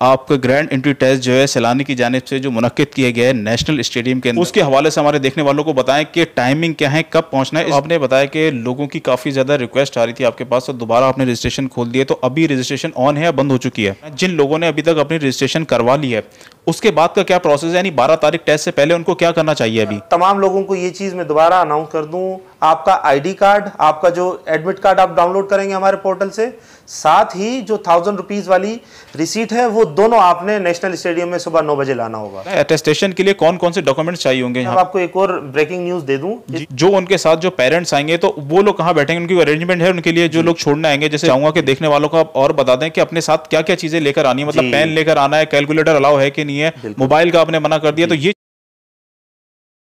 आपका grand entry test जो है सैलानी की जानिब से जो मुनक्किद किया गया है नेशनल स्टेडियम के अंदर, उसके हवाले से हमारे देखने वालों को बताएं कि टाइमिंग क्या है, कब पहुंचना है। आपने बताया कि लोगों की काफ़ी ज़्यादा रिक्वेस्ट आ रही थी आपके पास, तो दोबारा आपने रजिस्ट्रेशन खोल दिया, तो अभी रजिस्ट्रेशन ऑन है या बंद हो चुकी है? जिन लोगों ने अभी तक अपनी रजिस्ट्रेशन करवा ली है उसके बाद का क्या प्रोसेस है, यानी 12 तारीख टेस्ट से पहले उनको क्या करना चाहिए? अभी तमाम लोगों को ये चीज़ मैं दोबारा अनाउंस कर दूं, आपका आईडी कार्ड, आपका जो एडमिट कार्ड आप डाउनलोड करेंगे हमारे पोर्टल से, साथ ही जो 1000 रुपीज़ वाली रिसीट है वो दोनों आपने नेशनल स्टेडियम में सुबह 9 बजे लाना होगा। अटेस्टेशन के लिए कौन कौन से डॉक्यूमेंट्स चाहिए होंगे? अब आपको एक और ब्रेकिंग न्यूज़ दे दूं, जो उनके साथ जो पेरेंट्स आएंगे तो वो लोग कहाँ बैठेंगे, उनकी अरेंजमेंट है उनके लिए? जो लोग छोड़ने आएंगे, जैसे चाहूंगा कि देखने वालों को आप और बता दें कि अपने साथ क्या क्या चीजें लेकर आनी है, मतलब पेन लेकर आना है, कैलकुलेटर अलाउ है कि नहीं है, मोबाइल का आपने मना कर दिया, तो ये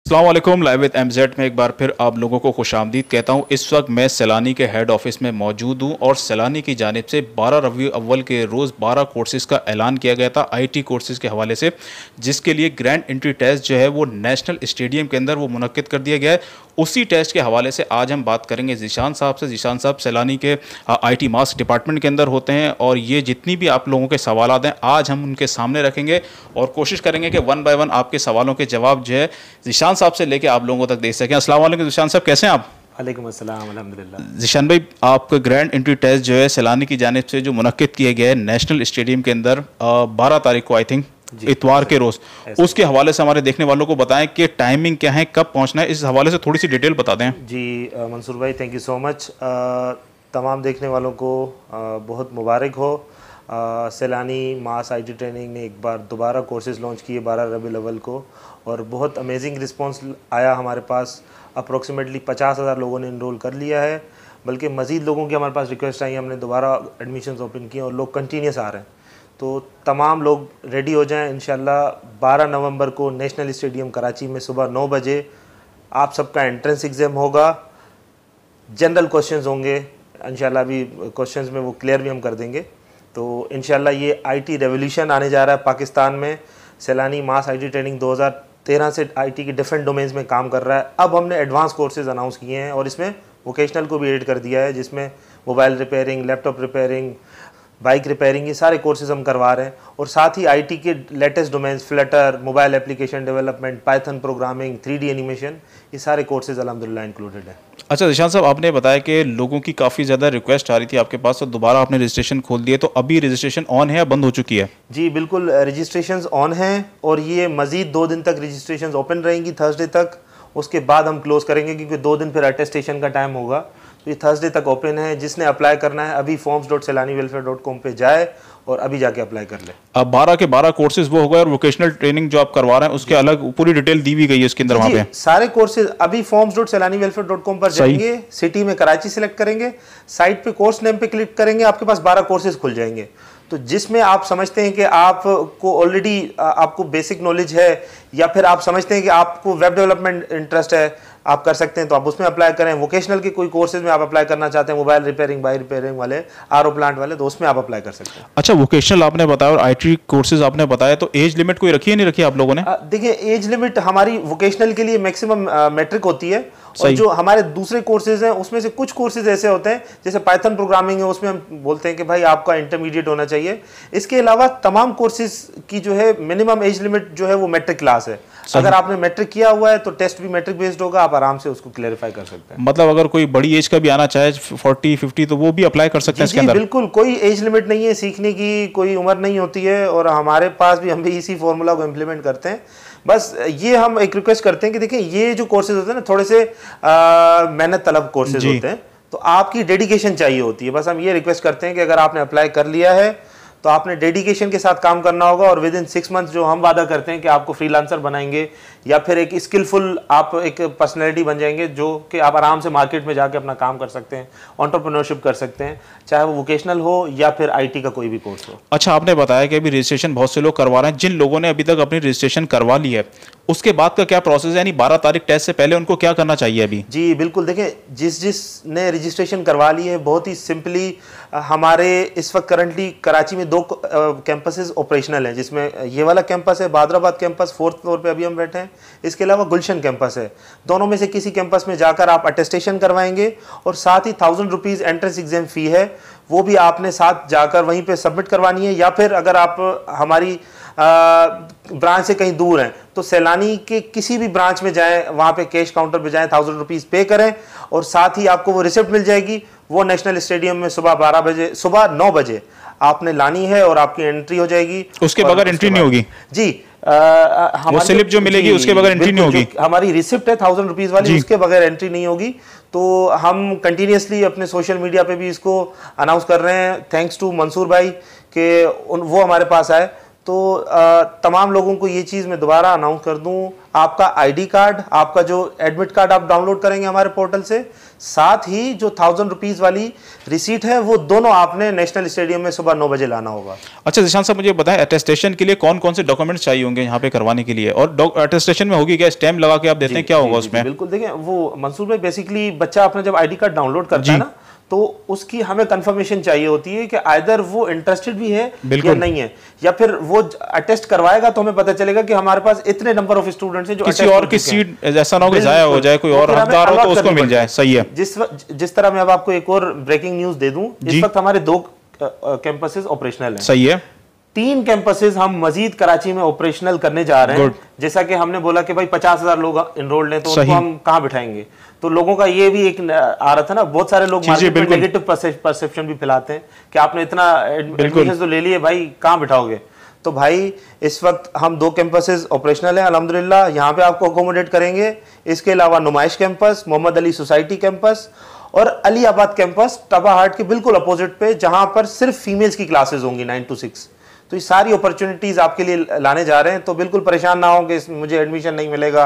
अस्सलाम वालेकुम, लाइव विद एमजेड में एक बार फिर आप लोगों को खुशामदीद कहता हूं। इस वक्त मैं सैलानी के हेड ऑफिस में मौजूद हूं और सैलानी की जानिब से 12 रबीउल अव्वल के रोज़ 12 कोर्सेज़ का ऐलान किया गया था आईटी कोर्सेज़ के हवाले से, जिसके लिए ग्रैंड एंट्री टेस्ट जो है वो नेशनल स्टेडियम के अंदर वो मुनक्किद कर दिया गया है। उसी टेस्ट के हवाले से आज हम बात करेंगे ज़ीशान साहब से। ज़ीशान साहब सैलानी के आईटी मास्क डिपार्टमेंट के अंदर होते हैं और ये जितनी भी आप लोगों के सवालात हैं आज हम उनके सामने रखेंगे और कोशिश करेंगे कि वन बाय वन आपके सवालों के जवाब जो है ज़ीशान साहब से लेके आप लोगों तक दे सकें। अस्सलाम वालेकुम ज़ीशान साहब, कैसे हैं आप? वालेकुम अस्सलाम, अल्हम्दुलिल्लाह। ज़ीशान भाई, आपका ग्रैंड एंट्री टेस्ट जो है सैलानी की जानिब से जो मुनक्किद किया गया है नेशनल स्टेडियम के अंदर 12 तारीख को, आई थिंक इतवार के रोज़, उसके हवाले से हमारे देखने वालों को बताएं कि टाइमिंग क्या है, कब पहुंचना है, इस हवाले से थोड़ी सी डिटेल बता दें। जी मंसूर भाई, थैंक यू सो मच। तमाम देखने वालों को बहुत मुबारक हो। सैलानी मास आईटी ट्रेनिंग ने एक बार दोबारा कोर्सेज़ लॉन्च किए 12 रबीउल अव्वल को और बहुत अमेजिंग रिस्पांस आया हमारे पास। अप्रोक्सीमेटली 50,000 लोगों ने इनरोल कर लिया है, बल्कि मज़ीद लोगों की हमारे पास रिक्वेस्ट आई, हमने दोबारा एडमिशन्स ओपन किए और लोग कंटिन्यूस आ रहे हैं। तो तमाम लोग रेडी हो जाएं। इंशाल्लाह 12 नवंबर को नेशनल स्टेडियम कराची में सुबह 9 बजे आप सबका एंट्रेंस एग्ज़ाम होगा। जनरल क्वेश्चंस होंगे, इंशाल्लाह अभी क्वेश्चंस में वो क्लियर भी हम कर देंगे। तो इंशाल्लाह ये आईटी रेवोल्यूशन आने जा रहा है पाकिस्तान में। सैलानी मास आईटी ट्रेनिंग 2013 से आईटी के डिफरेंट डोमेन्स में काम कर रहा है। अब हमने एडवांस कोर्सेज अनाउंस किए हैं और इसमें वोकेशनल को भी ऐड कर दिया है, जिसमें mobile repairing, laptop repairing, bike repairing, ये सारे कोर्सेज हम करवा रहे हैं। और साथ ही आईटी के latest domains, Flutter, mobile application development, Python programming, 3D animation, ये सारे कोर्सेज अल्हम्दुलिल्लाह इंक्लूडेड है। अच्छा ज़ीशान साहब, आपने बताया कि लोगों की काफ़ी ज़्यादा रिक्वेस्ट आ रही थी आपके पास, तो दोबारा आपने रजिस्ट्रेशन खोल दिया, तो अभी रजिस्ट्रेशन ऑन है या बंद हो चुकी है? जी बिल्कुल, रजिस्ट्रेशन ऑन है और ये मज़ीद 2 दिन तक रजिस्ट्रेशन ओपन रहेंगी, थर्सडे तक। उसके बाद हम क्लोज़ करेंगे क्योंकि 2 दिन फिर अटेस्टेशन का टाइम होगा। तो ये थर्सडे तक ओपन है। जिसने अप्लाई करना है अभी forms.seilaniwelfare.com पे जाए और अभी जाके अप्लाई कर ले। अब 12 के 12 कोर्सेज वो हो गए और वोकेशनल ट्रेनिंग जो आप करवा रहे हैं उसके अलग पूरी डिटेल दी भी गई है इसके अंदर वहाँ पे? सारे कोर्सेज अभी forms.seilaniwelfare.com पर जाएंगे, सिटी में कराची सिलेक्ट करेंगे, साइट पे कोर्स नेम पे क्लिक करेंगे, आपके पास 12 कोर्सेज खुल जाएंगे। तो जिसमें आप समझते हैं कि आपको ऑलरेडी आपको बेसिक नॉलेज है या फिर आप समझते हैं कि आपको वेब डेवलपमेंट इंटरेस्ट है, आप कर सकते हैं, तो आप उसमें अप्लाई करें। वोकेशनल के कोई कोर्सेज में आप अप्लाई करना चाहते हैं, मोबाइल रिपेयरिंग, बाइक रिपेयरिंग वाले, आरओ प्लांट वाले, तो उसमें आप अप्लाई कर सकते हैं। अच्छा, वोकेशनल आपने बताया और आईटी कोर्सेज आपने बताया, तो एज लिमिट कोई रखी है नहीं रखी आप लोगों ने? देखिए, एज लिमिट हमारी वोकेशनल के लिए मैक्सिमम मैट्रिक होती है और जो हमारे दूसरे कोर्सेज हैं उसमें से कुछ कोर्सेज ऐसे होते हैं, जैसे पाइथन प्रोग्रामिंग है, उसमें हम बोलते हैं कि भाई आपका इंटरमीडिएट होना चाहिए। इसके अलावा तमाम कोर्सेज की जो है मिनिमम एज लिमिट जो है वो मैट्रिक क्लास है। अगर आपने मैट्रिक किया हुआ है तो टेस्ट भी मैट्रिक बेस्ड होगा, आप आराम से उसको क्लेरिफाई कर सकते हैं। मतलब अगर कोई बड़ी एज का भी आना चाहे 40-50 तो वो भी अप्लाई कर सकते हैं इसके अंदर? बिल्कुल, कोई एज लिमिट नहीं है, सीखने की कोई उम्र नहीं होती है और हमारे पास भी हम भी इसी फॉर्मूला को इम्प्लीमेंट करते हैं। बस ये हम एक रिक्वेस्ट करते हैं कि देखिए ये जो कोर्सेज होते हैं ना, थोड़े से मेहनत तलब कोर्सेज होते हैं, तो आपकी डेडिकेशन चाहिए होती है। बस हम ये रिक्वेस्ट करते हैं कि अगर आपने अप्लाई कर लिया है तो आपने डेडिकेशन के साथ काम करना होगा और विद इन 6 मंथ्स जो हम वादा करते हैं कि आपको फ्रीलांसर बनाएंगे या फिर एक स्किलफुल आप एक पर्सनैलिटी बन जाएंगे जो कि आप आराम से मार्केट में जाके अपना काम कर सकते हैं, एंटरप्रेन्योरशिप कर सकते हैं, चाहे वो वोकेशनल हो या फिर आईटी का कोई भी कोर्स हो। अच्छा, आपने बताया कि अभी रजिस्ट्रेशन बहुत से लोग करवा रहे हैं। जिन लोगों ने अभी तक अपनी रजिस्ट्रेशन करवा ली है उसके बाद का क्या प्रोसेस है, यानी 12 तारीख टेस्ट से पहले उनको क्या करना चाहिए अभी? जी बिल्कुल, देखें जिसने रजिस्ट्रेशन करवा ली है, बहुत ही सिंपली हमारे इस वक्त करंटली कराची में 2 कैंपसेस ऑपरेशनल हैं, जिसमें ये वाला कैंपस है बादराबाद कैंपस, 4th फ्लोर पे अभी हम बैठे हैं। इसके अलावा गुलशन कैंपस है। दोनों में से किसी कैंपस में जाकर आप अटेस्टेशन करवाएंगे और साथ ही 1000 रुपीज़ एंट्रेंस एग्जाम फ़ी है, वो भी आपने साथ जाकर वहीं पे सबमिट करवानी है। या फिर अगर आप हमारी ब्रांच से कहीं दूर हैं तो सैलानी के किसी भी ब्रांच में जाएं, वहाँ पे कैश काउंटर पे जाएं, 1000 रुपीज़ पे करें और साथ ही आपको वो रिसिप्ट मिल जाएगी। वो नेशनल स्टेडियम में सुबह 9 बजे आपने लानी है और आपकी एंट्री हो जाएगी। उसके बगैर एंट्री नहीं होगी जी। वो स्लिप जो मिलेगी उसके बगैर एंट्री नहीं होगी। हमारी रिसिप्ट है 1000 रुपीज़ वाली, उसके बगैर एंट्री नहीं होगी। तो हम कंटिन्यूसली अपने सोशल मीडिया पे भी इसको अनाउंस कर रहे हैं, थैंक्स टू मंसूर भाई कि वो हमारे पास आए। तो तमाम लोगों को ये चीज़ मैं दोबारा अनाउंस कर दूं, आपका आईडी कार्ड, आपका जो एडमिट कार्ड आप डाउनलोड करेंगे हमारे पोर्टल से, साथ ही जो 1000 रुपीज़ वाली रिसीट है, वो दोनों आपने नेशनल स्टेडियम में सुबह 9 बजे लाना होगा। अच्छा जिशान साहब, मुझे बताएं अटेस्टेशन के लिए कौन कौन से डॉक्यूमेंट्स चाहिए होंगे यहाँ पे करवाने के लिए, और अटेस्टेशन में होगी क्या, स्टैम्प लगा के आप देते हैं, क्या होगा उसमें? बिल्कुल, देखें वो मंसूर भाई, बेसिकली बच्चा अपना जब आईडी कार्ड डाउनलोड करता है ना, तो उसकी हमें कंफर्मेशन चाहिए होती है कि आइदर वो इंटरेस्टेड भी है या नहीं है, या फिर वो अटेस्ट करवाएगा तो हमें पता चलेगा कि हमारे पास इतने नंबर ऑफ स्टूडेंट्स हैं जो किसी और की सीट ऐसा ना हो कि जाया हो जाए, कोई और हकदार हो तो उसको मिल जाए। सही है। जिस तरह मैं अब आपको एक और ब्रेकिंग न्यूज दे दूं, इस वक्त हमारे 2 कैंपसेस ऑपरेशनल हैं। सही है। 3 कैंपसेस हम मजीद कराची में ऑपरेशनल करने जा रहे हैं। जैसा कि हमने बोला कि भाई 50,000 लोग इनरोल्ड हैं, तो उनको हम कहाँ बिठाएंगे? तो लोगों का ये भी एक आ रहा था ना, बहुत सारे लोग मार्केट में नेगेटिव परसेप्शन भी फैलाते हैं कि आपने इतना एडमिशन तो ले लिए, भाई कहाँ बिठाओगे? तो भाई इस वक्त हम 2 कैंपसेस ऑपरेशनल हैं अल्हम्दुलिल्लाह, यहाँ पे आपको अकोमोडेट करेंगे। इसके अलावा Numaish campus, Mohammad Ali society campus और अलीआबाद कैंपस टबा हार्ट के बिल्कुल अपोजिट पे, जहां पर सिर्फ फीमेल्स की क्लासेस होंगी 9 to 6। तो ये सारी अपॉर्चुनिटीज़ आपके लिए लाने जा रहे हैं। तो बिल्कुल परेशान ना हो कि मुझे एडमिशन नहीं मिलेगा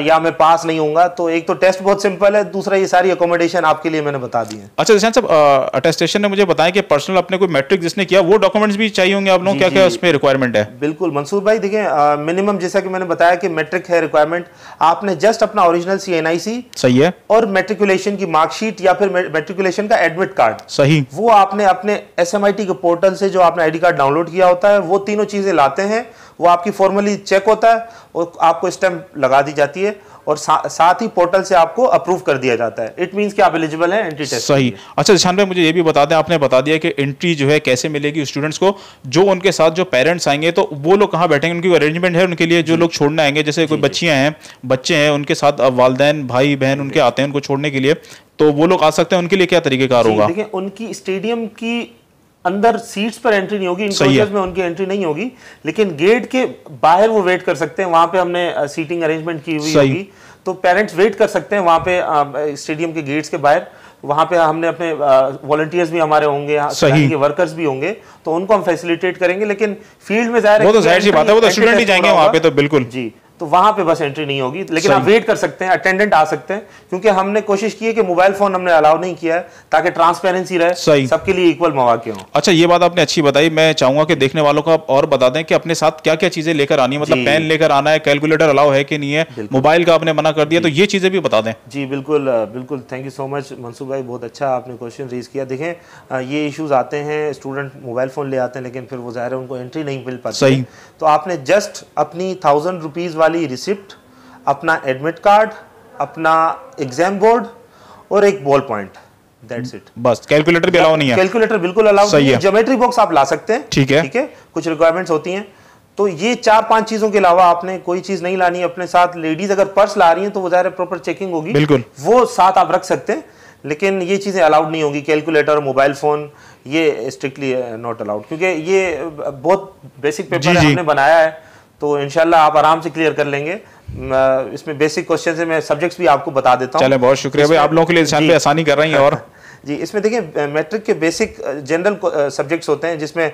या मैं पास नहीं होऊंगा। तो एक तो टेस्ट बहुत सिंपल है, दूसरा ये सारी अकोमोडेशन आपके लिए मैंने बता दी है। अच्छा जिशान साहब, अटेस्टेशन ने मुझे बताया कि पर्सनल अपने कोई मैट्रिक जिसने किया, वो डॉक्यूमेंट्स भी चाहिए होंगे आप लोगों, क्या क्या उसमें रिक्वायरमेंट है? बिल्कुल मंसूर भाई, देखिए मिनिमम जैसा कि मैंने बताया कि मैट्रिक है रिक्वायरमेंट। आपने जस्ट अपना ओरिजिनल CNIC, सही है, और मैट्रिकुलेशन की मार्कशीट या फिर मैट्रिकुलेशन का एडमिट कार्ड, सही, वो आपने अपने SMIT के पोर्टल से जो आपने आईडी कार्ड डाउनलोड किया होता है, वो तीनों चीजें लाते हैं। वो आपकी फॉर्मली चेक होता है और आपको स्टैंप लगा दी जाती है और साथ ही पोर्टल से आपको अप्रूव कर दिया जाता है। इट मींस कि आप एलिजिबल हैं एंट्री टेस्ट। सही। अच्छा जिशान भाई, मुझे ये भी बता दें, आपने बता दिया कि एंट्री जो है कैसे मिलेगी स्टूडेंट्स को, जो उनके साथ जो पेरेंट्स आएंगे तो वो लोग कहाँ बैठेंगे, उनकी अरेंजमेंट है उनके लिए? जो लोग छोड़ने आएंगे, जैसे कोई बच्चियां हैं, बच्चे हैं, उनके साथ वालिदैन भाई बहन उनके आते हैं उनको छोड़ने के लिए, तो वो लोग आ सकते हैं, उनके लिए क्या तरीकेकार होगा? देखिए, उनकी स्टेडियम की अंदर सीट्स पर एंट्री नहीं होगी, इंक्लोजर्स में उनकी एंट्री नहीं होगी, लेकिन गेट के बाहर वो वेट कर सकते हैं। वहां पे हमने सीटिंग अरेंजमेंट की हुई होगी, तो पेरेंट्स वेट कर सकते हैं वहां पे स्टेडियम के गेट्स के बाहर। वहां पे हमने अपने वॉलंटियर्स भी हमारे होंगे, के वर्कर्स भी होंगे, तो उनको हम फैसिलिटेट करेंगे। लेकिन फील्ड में जाहिर है, वो तो जाहिर सी बात है, वो तो स्टूडेंट ही जाएंगे वहां पे, तो बिल्कुल जी, तो वहां पे बस एंट्री नहीं होगी, लेकिन आप वेट कर सकते हैं, अटेंडेंट आ सकते हैं, क्योंकि हमने कोशिश की है कि मोबाइल फोन हमने अलाउ नहीं किया है ताकि ट्रांसपेरेंसी रहे, सबके लिए इक्वल मौके हों। अच्छा, ये बात आपने अच्छी बताई। मैं चाहूंगा कि देखने वालों को आप और बता दें कि अपने साथ क्या क्या चीजें लेकर आनी है, मतलब पेन लेकर आना है, कैलकुलेटर अलाउ है कि नहीं है, मोबाइल का आपने मना कर दिया, तो ये चीजें भी बता दें। जी बिल्कुल बिल्कुल, thank you so much Mansoor भाई, बहुत अच्छा आपने क्वेश्चन रेज किया। देखें, ये इश्यूज आते हैं, स्टूडेंट मोबाइल फोन ले आते हैं, लेकिन फिर वो ज़ाहिर है उनको एंट्री नहीं मिल पाती। तो आपने जस्ट अपनी 1000 रुपीज़ वाली रिसिप्ट, अपना एडमिट कार्ड, अपना एग्जाम बोर्ड और एक बॉल पॉइंट, दैट्स इट। बस कैलकुलेटर भी अलाउ नहीं है? कैलकुलेटर बिल्कुल अलाउ नहीं है। ज्योमेट्री बॉक्स आप ला सकते हैं, ठीक है, कुछ रिक्वायरमेंट्स होती हैं। तो ये 4-5 चीजों के अलावा आपने कोई चीज नहीं लानी अपने साथ। लेडीज अगर पर्स ला रही हैं तो वो ज़ाहिर प्रॉपर चेकिंग होगी, बिल्कुल, वो साथ आप रख सकते हैं, लेकिन ये चीजें अलाउड नहीं होगी। कैलकुलेटर, मोबाइल फोन, ये स्ट्रिक्टली नॉट अलाउड, क्योंकि ये बहुत बेसिक पेपर हमने बनाया है, तो इंशाल्लाह आप आराम से क्लियर कर लेंगे। इसमें बेसिक क्वेश्चन है, मैं सब्जेक्ट्स भी आपको बता देता हूँ। चले, बहुत शुक्रिया भाई, आप लोगों के लिए निशान पे आसानी कर रही हैं। और जी, इसमें देखिए मैट्रिक के बेसिक जनरल सब्जेक्ट्स होते हैं, जिसमें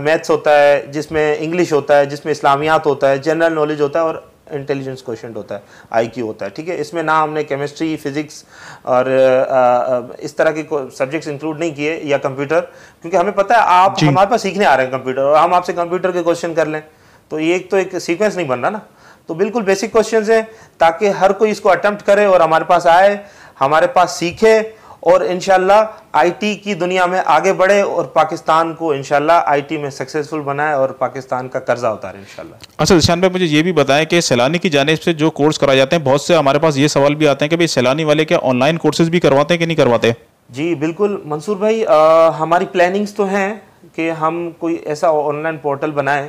मैथ्स होता है, जिसमें इंग्लिश होता है, जिसमें इस्लामियात होता है, जनरल नॉलेज होता है और इंटेलिजेंस क्वेश्चन होता है, IQ होता है, ठीक है। इसमें ना हमने केमिस्ट्री, फिजिक्स और इस तरह के सब्जेक्ट्स इंक्लूड नहीं किए, या कंप्यूटर, क्योंकि हमें पता है आप हमारे पास सीखने आ रहे हैं कंप्यूटर, और हम आपसे कंप्यूटर के क्वेश्चन कर लें तो ये एक सीक्वेंस नहीं बन रहा ना। तो बिल्कुल बेसिक क्वेश्चंस हैं ताकि हर कोई इसको अटेम्प्ट करे और हमारे पास आए, हमारे पास सीखे और इंशाल्लाह आईटी की दुनिया में आगे बढ़े और पाकिस्तान को इंशाल्लाह आईटी में सक्सेसफुल बनाए और पाकिस्तान का कर्जा उतारे इंशाल्लाह। अच्छा ज़ीशान भाई, मुझे ये भी बताएं कि सैलानी की जानिब से जो कोर्स कराए जाते हैं, बहुत से हमारे पास ये सवाल भी आते हैं कि भाई सैलानी वाले क्या ऑनलाइन कोर्सेज भी करवाते हैं कि नहीं करवाते? जी बिल्कुल मंसूर भाई, हमारी प्लानिंग्स तो हैं कि हम कोई ऐसा ऑनलाइन पोर्टल बनाएं।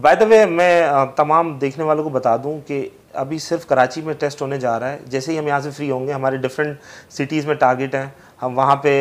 बाय द वे मैं तमाम देखने वालों को बता दूं कि अभी सिर्फ कराची में टेस्ट होने जा रहा है। जैसे ही हम यहाँ से फ्री होंगे, हमारे डिफरेंट सिटीज़ में टारगेट हैं, हम वहाँ पे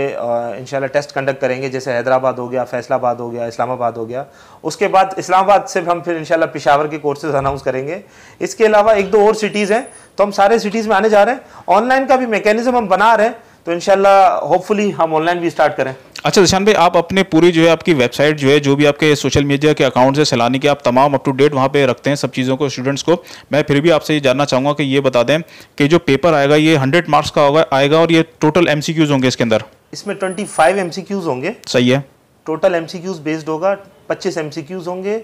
इंशाल्लाह टेस्ट कंडक्ट करेंगे। जैसे हैदराबाद हो गया, फैसलाबाद हो गया, इस्लामाबाद हो गया। उसके बाद इस्लामाबाद से हम फिर इंशाल्लाह पेशावर के कोर्सेज अनाउंस करेंगे। इसके अलावा एक दो और सिटीज़ हैं, तो हम सारे सिटीज़ में आने जा रहे हैं। ऑनलाइन का भी मैकेनिज्म हम बना रहे हैं, तो इंशाल्लाह होपफुली हम ऑनलाइन भी स्टार्ट करें। अच्छा ज़ीशान भाई, आप अपने पूरी जो है आपकी वेबसाइट जो है, जो भी आपके सोशल मीडिया के अकाउंट्स है सैलानी के, आप तमाम अप टू डेट वहाँ पे रखते हैं सब चीज़ों को, स्टूडेंट्स को। मैं फिर भी आपसे ये जानना चाहूँगा कि ये बता दें कि जो पेपर आएगा ये 100 मार्क्स का आएगा और ये टोटल MCQs होंगे इसके अंदर? इसमें 25 MCQs होंगे। सही है। टोटल MCQs बेस्ड होगा, 25 MCQs होंगे,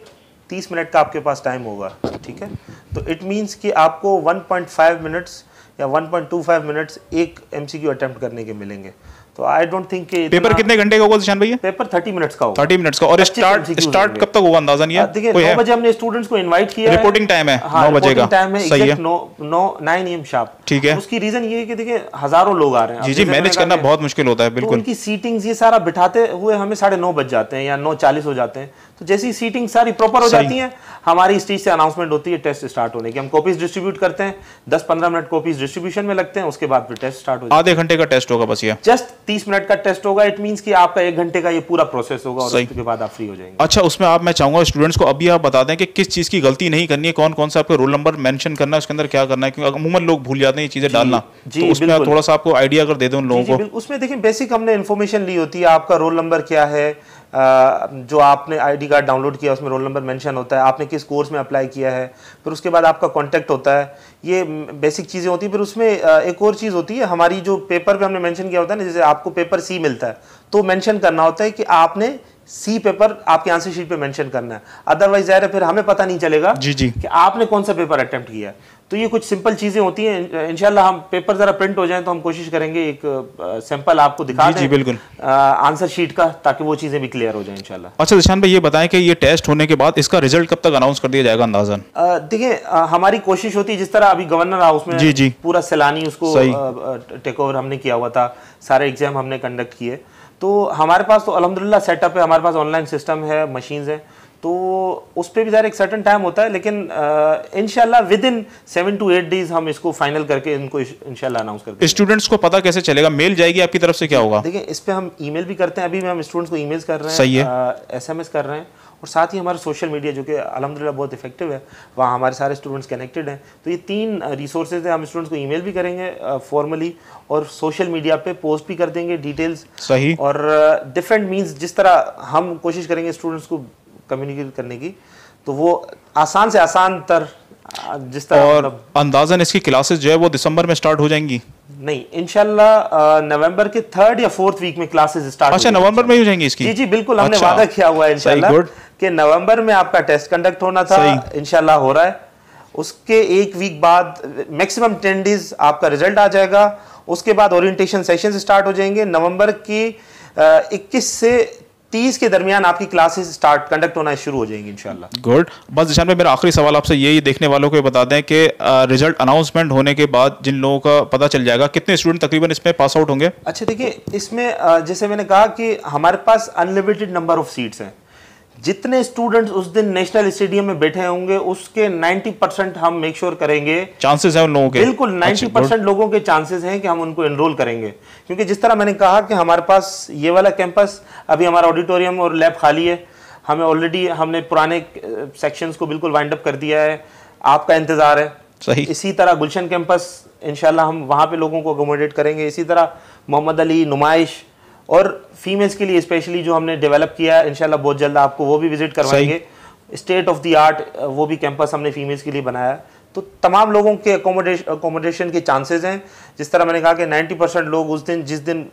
30 मिनट का आपके पास टाइम होगा, ठीक है। तो इट मीन्स कि आपको 1.5 मिनट्स या 1.25 मिनट्स एक MCQ अटेम्प्ट करने के मिलेंगे। तो आई डोंट थिंक कि पेपर कितने घंटे का होगा ज़ीशान भाई? पेपर 30 मिनट्स का होगा। 30 मिनट्स का। और स्टार्ट कब तक होगा अंदाजा नहीं है? देखिए 9 बजे हमने स्टूडेंट्स को इनवाइट किया है। रिपोर्टिंग टाइम है 9 बजे का। टाइम है, सही है। 9 AM शार्प। ठीक है। उसकी रीजन ये है कि देखिए हजारों लोग आ रहे हैं। जी मैनेज करना बहुत मुश्किल होता है। बिल्कुल। तो उनकी सीटिंग्स ये सारा बिठाते हुए हमें 9:30 बज जाते हैं या 9:40 हो जाते हैं। तो जैसी सीटिंग सारी प्रॉपर हो जाती है, हमारी स्टेज से अनाउंसमेंट होती है टेस्ट स्टार्ट होने की। हम कॉपीज डिस्ट्रीब्यूट करते हैं, 10-15 मिनट कॉपीज डिस्ट्रीब्यूशन में लगते हैं, उसके बाद फिर टेस्ट स्टार्ट हो जाता है। आधे घंटे का टेस्ट होगा बस? ये जस्ट 30 मिनट का टेस्ट होगा। इट मींस कि आपका 1 घंटे का ये पूरा प्रोसेस होगा और उसके बाद आप फ्री हो जाएंगे। अच्छा, उसमें मैं चाहूंगा स्टूडेंट्स को अभी आप बता दें कि किस चीज़ की गलती नहीं करनी है, कौन कौन सा आपका रोल नंबर मेंशन करना है, उसके अंदर क्या करना है, क्योंकि अमूमन लोग भूल जाते हैं ये चीज़ें डालना। तो उसमें आप थोड़ा सा आपको आइडिया अगर दे दें उन लोगों को। उसमें देखिए बेसिक हमने इन्फॉर्मेशन ली होती है, आपका रोल नंबर क्या है, जो आपने आईडी कार्ड डाउनलोड किया उसमें रोल नंबर मेंशन होता है, आपने किस कोर्स में अप्लाई किया है, फिर उसके बाद आपका कांटेक्ट होता है, ये बेसिक चीज़ें होती है। फिर उसमें एक और चीज़ होती है, हमारी जो पेपर पे हमने मेंशन किया होता है ना, जैसे आपको पेपर C मिलता है तो मेंशन करना होता है कि आपने C पेपर आपके आंसर शीट पे मेंशन करना है। अदरवाइज ज़ाहिर है फिर हमें पता नहीं चलेगा जी कि आपने कौन सा पेपर अटेम्प्ट किया है। तो ये कुछ सिंपल चीज़ें होती हैं। इंशाल्लाह हम पेपर ज़रा प्रिंट हो जाए तो हम कोशिश करेंगे एक सैंपल आपको दिखा दें बिल्कुल आंसर शीट का, ताकि वो चीज़ें भी क्लियर हो जाए इंशाल्लाह। अच्छा ज़ीशान भाई, ये बताएं कि ये टेस्ट होने के बाद इसका रिजल्ट कब तक अनाउंस कर दिया जाएगा अंदाज़न? देखिए हमारी कोशिश होती है, जिस तरह अभी गवर्नर हाउस में पूरा सैलानी उसको टेक ओवर हमने किया हुआ था, सारे एग्जाम हमने कंडक्ट किए, तो हमारे पास तो अल्हम्दुलिल्लाह सेटअप है, हमारे पास ऑनलाइन सिस्टम है, मशीन्स हैं, तो उस पर भी ज़रा एक सर्टन टाइम होता है। लेकिन इंशाल्लाह विद इन 7 to 8 डेज हम इसको फाइनल करके इनको इंशाल्लाह अनाउंस करते हैं। स्टूडेंट्स को पता कैसे चलेगा? मेल जाएगी आपकी तरफ से, क्या होगा? देखिए इस पर हम ईमेल भी करते हैं, अभी हम स्टूडेंट्स को ईमेल्स कर रहे हैं। सही है। SMS कर रहे हैं, और साथ ही हमारा सोशल मीडिया जो कि अल्हम्दुलिल्लाह बहुत इफेक्टिव है, वहाँ हमारे सारे स्टूडेंट्स कनेक्टेड हैं। तो ये 3 रिसोर्सेज हैं। हम स्टूडेंट्स को ईमेल भी करेंगे फॉर्मली, और सोशल मीडिया पे पोस्ट भी कर देंगे डिटेल्स। सही। और डिफरेंट मीन्स जिस तरह हम कोशिश करेंगे स्टूडेंट्स को कम्युनिकेट करने की, तो वो आसान से आसान तर जिस तरह। और अंदाज़न इसकी क्लासेस जो है वो दिसंबर में स्टार्ट हो जाएंगी? नहीं, इंशाल्लाह नवंबर के 3rd या 4th वीक में क्लासेस स्टार्ट। अच्छा, नवंबर में हो जाएंगी इसकी? जी बिल्कुल, हमने वादा किया हुआ है इंशाल्लाह कि नवंबर में आपका टेस्ट कंडक्ट होना था, इंशाल्लाह हो रहा है। उसके 1 वीक बाद मैक्सिमम 10 डेज आपका रिजल्ट आ जाएगा। उसके बाद ओरिएंटेशन सेशंस स्टार्ट हो जाएंगे। नवंबर की 21 से 30 के दरमियान आपकी क्लासेस स्टार्ट कंडक्ट होना शुरू हो जाएंगी इंशाल्लाह। गुड। बस ज़ीशान भाई, मेरा आखिरी सवाल आपसे यही देखने वालों को बता दें कि रिजल्ट अनाउंसमेंट होने के बाद जिन लोगों का पता चल जाएगा, कितने स्टूडेंट तकरीबन इसमें पास आउट होंगे? अच्छा देखिए, इसमें जैसे मैंने कहा कि हमारे पास अनलिमिटेड नंबर ऑफ सीट्स हैं। जितने स्टूडेंट्स उस दिन नेशनल स्टेडियम में बैठे होंगे उसके 90% हम मेक श्योर करेंगे। चांसेस हैं उन लोगों के? बिल्कुल 90% लोगों के चांसेस हैं कि हम उनको एनरोल करेंगे, क्योंकि जिस तरह मैंने कहा कि हमारे पास ये वाला कैंपस अभी हमारा ऑडिटोरियम और लैब खाली है। हमें ऑलरेडी हमने पुराने सेक्शंस को बिल्कुल वाइंड अप कर दिया है, आपका इंतजार है। सही। इसी तरह गुलशन कैंपस इंशाल्लाह हम वहाँ पे लोगों को अकोमोडेट करेंगे। इसी तरह मोहम्मद अली, नुमाइश और फीमेल्स के लिए स्पेशली जो हमने डेवलप किया है, इंशाल्लाह बहुत जल्द आपको वो भी विजिट करवाएंगे। स्टेट ऑफ द आर्ट वो भी कैंपस हमने फीमेल्स के लिए बनाया है। तो तमाम लोगों के अकोमोडेशन के चांसेस हैं। जिस तरह मैंने कहा कि 90% लोग उस दिन जिस दिन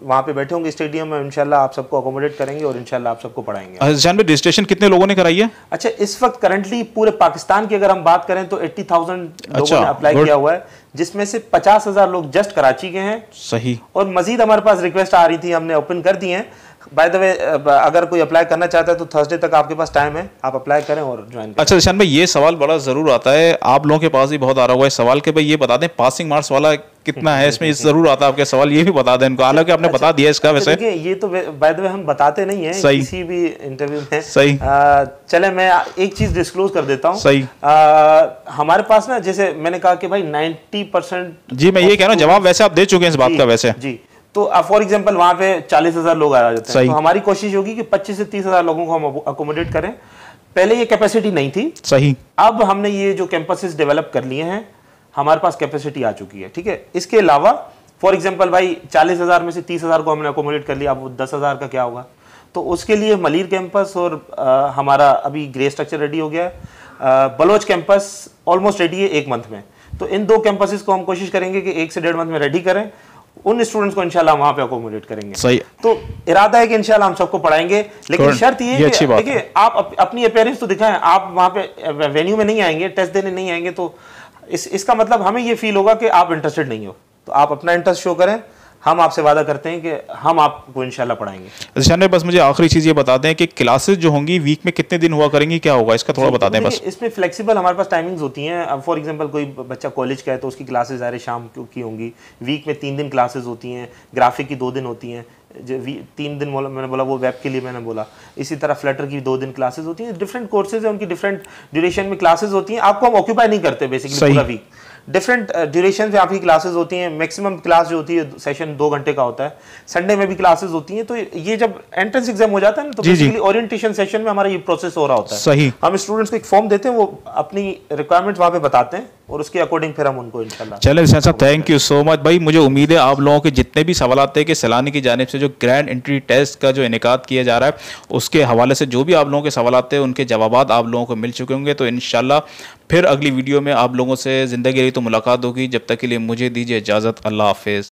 वहाँ पे बैठे होंगे स्टेडियम में, इंशाल्लाह आप सबको अकोमोडेट करेंगे और इंशाल्लाह आप सबको पढ़ाएंगे। ज़िशान भाई रजिस्ट्रेशन कितने लोगों ने कराई है? अच्छा, इस वक्त करंटली पूरे पाकिस्तान की अगर हम बात करें तो 80,000 लोगों ने अप्लाई किया हुआ है, जिसमें से 50,000 लोग जस्ट कराची के हैं। सही। और मजीद हमारे पास रिक्वेस्ट आ रही थी, हमने ओपन कर दी हैं। बाय द वे, अगर कोई अप्लाई करना चाहता है तो थर्सडे तक आपके पास टाइम है, आप अप्लाई करें और ज्वाइन करें। अच्छा ज़िशान भाई, ये सवाल बड़ा ज़रूर आता है, आप लोगों के पास भी बहुत आ रहा हुआ है सवाल कि भाई ये बता दें पासिंग मार्क्स वाला कितना है इसमें, ज़रूर आता है आपके सवाल, ये भी बता दें इनको, हालांकि आपने बता दिया इसका। वैसे देखिए, ये तो बाय द वे हम बताते नहीं है किसी भी इंटरव्यू में। सही। चले मैं एक चीज़ डिस्क्लोज कर देता हूँ। सही। हमारे पास ना, जैसे मैंने कहा कि भाई 90%, जी मैं ये कह रहा हूँ, जवाब वैसे आप दे चुके हैं इस बात का वैसे। जी, तो फॉर एग्जांपल वहाँ पे 40,000 लोग आ जाते हैं, तो हमारी कोशिश होगी कि 25 से 30,000 लोगों को हम अकोमोडेट करें। पहले ये कैपेसिटी नहीं थी। सही। अब हमने ये जो कैंपसेस डेवलप कर लिए हैं, हमारे पास कैपेसिटी आ चुकी है, ठीक है। इसके अलावा फॉर एग्जांपल भाई 40,000 में से 30,000 को हमने अकोमोडेट कर लिया, अब वो 10,000 का क्या होगा? तो उसके लिए मलीर कैंपस और हमारा अभी ग्रे स्ट्रक्चर रेडी हो गया है। बलोच कैंपस ऑलमोस्ट रेडी है 1 मंथ में। तो इन 2 कैंपसेस को हम कोशिश करेंगे कि 1 से 1.5 मंथ में रेडी करें। उन स्टूडेंट्स को इंशाल्लाह वहां पे अकोमोडेट करेंगे। सही। तो इरादा है कि इंशाल्लाह हम सबको पढ़ाएंगे, लेकिन शर्त ये है कि देखिए आप अपनी अपीयरेंस तो दिखाएं। आप वहां पे वेन्यू में नहीं आएंगे, टेस्ट देने नहीं आएंगे, तो इसका मतलब हमें ये फील होगा कि आप इंटरेस्टेड नहीं हो। तो आप अपना इंटरेस्ट शो करें, हम आपसे वादा करते हैं कि हम आपको इंशाल्लाह पढ़ाएंगे। ज़िशान भाई, बस मुझे आखिरी चीज़ ये बता दें कि क्लासेस जो होंगी वीक में कितने दिन हुआ करेंगी, क्या होगा इसका थोड़ा बता दें बस। इसमें फ्लेक्सिबल हमारे पास टाइमिंग्स होती हैं। अब फॉर एग्जांपल कोई बच्चा कॉलेज का है तो उसकी क्लासेस ज़ाहिर शाम की होंगी। वीक में 3 दिन क्लासेस होती हैं, ग्राफिक की 2 दिन होती हैं, 3 दिन मैंने बोला वो वेब के लिए मैंने बोला। इसी तरह फ्लटर की 2 दिन क्लासेस होती हैं। डिफरेंट कोर्सेज हैं, उनकी डिफरेंट ड्यूरेशन में क्लासेस होती हैं। आपको हम ऑक्यूपाई नहीं करते बेसिकली पूरा वीक, डिफरेंट ड्यूरेशन पे आपकी क्लासेस होती हैं। मैक्सिमम क्लास जो होती है सेशन 2 घंटे का होता है। संडे में भी क्लासेस होती हैं। तो ये जब एंट्रेंस एग्जाम हो जाता है ना, तो बेसिकली ओरिएंटेशन सेशन में हमारा ये प्रोसेस हो रहा होता है। सही। हम स्टूडेंट्स को एक फॉर्म देते हैं, वो अपनी रिक्वायरमेंट्स वहाँ पे बताते हैं और उसके अकॉर्डिंग फिर हम उनको इंशाल्लाह। चलिए ज़िशान साहब, थैंक यू सो मच भाई। मुझे उम्मीद है आप लोगों के जितने भी सवाल आते हैं कि सैलानी की जानिब से जो ग्रैंड एंट्री टेस्ट का जो इनेकाद किया जा रहा है, उसके हवाले से जो भी आप लोगों के सवाल आते हैं उनके जवाब आप लोगों को मिल चुके होंगे। तो इंशाल्लाह फिर अगली वीडियो में आप लोगों से ज़िंदगी रही तो मुलाकात होगी। जब तक के लिए मुझे दीजिए इजाज़त। अल्लाह हाफिज़।